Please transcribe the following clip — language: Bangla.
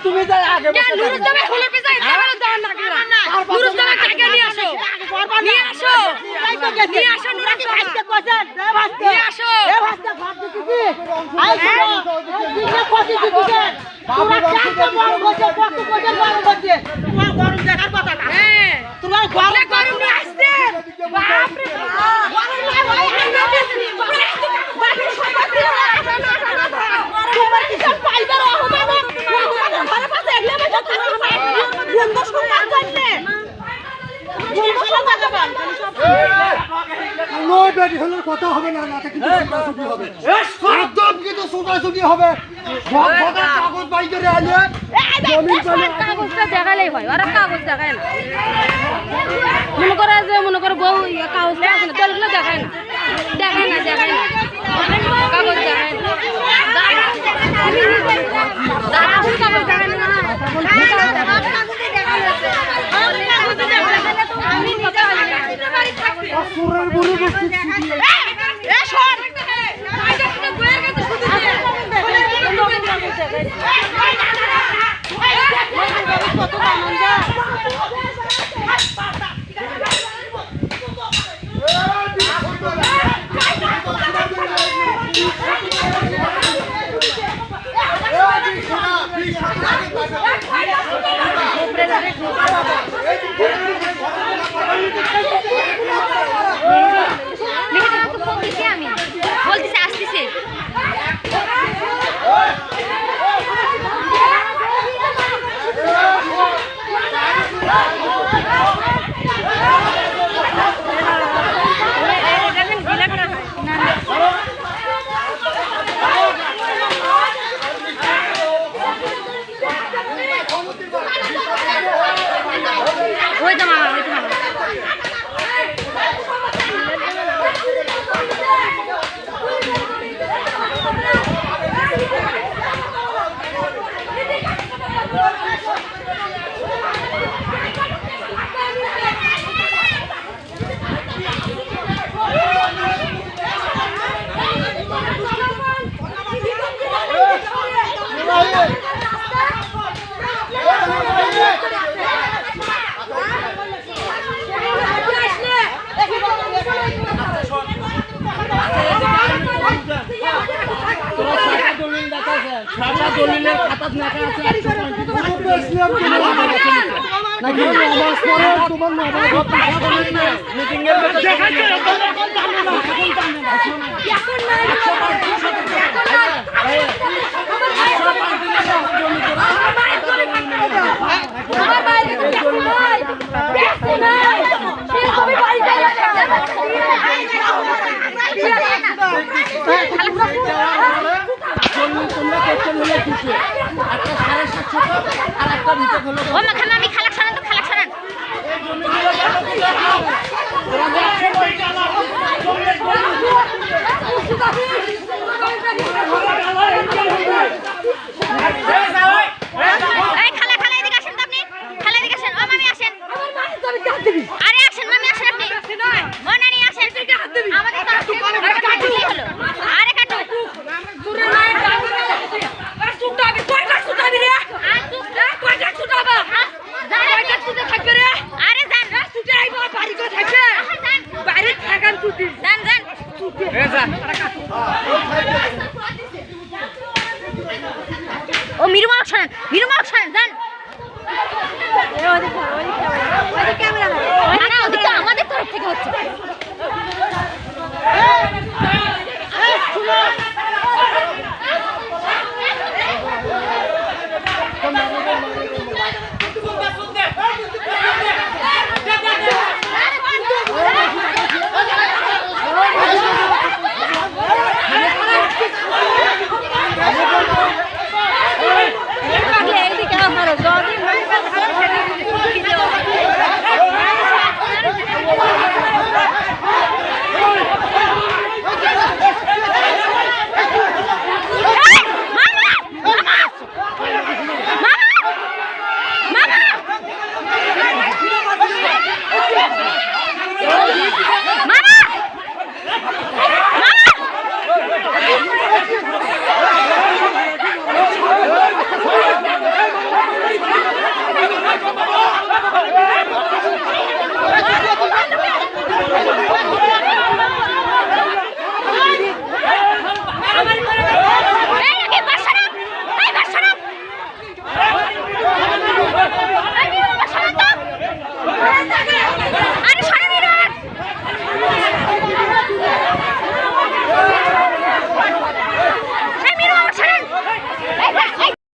তুমি যাই আগে নুরুস দামে হলে পে যাই তাহলে দান না করা নুরুস দামে টাকা নিয়ে আসো নিয়ে আসো নিয়ে আসো নুরুস ভাইকে কোছেন এ ভাইকে নিয়ে আসো এ ভাইকে ভাত দিছি আইছো দিনে কোটি দিছি তোমরা কাকে বড় করছে কত কোটি বড় করছে তোমার গরম দেখার কথা না হ্যাঁ তোমার গরম আসছে বাপ রে গরম না ভাই বাকি সবাই তোমার কি সব পাইবার হবে কথা হবে না কিন্তু ছোটাছুটি হবে কাগজ বাই করে আনলে কাগজটা দেখালেই হয় ওরা কাগজ দেখায় না মনে করে বউ কাগজ দেখায় না দেখায় না কাগজ দেখায় না আমাদের তরফ থেকে হচ্ছে।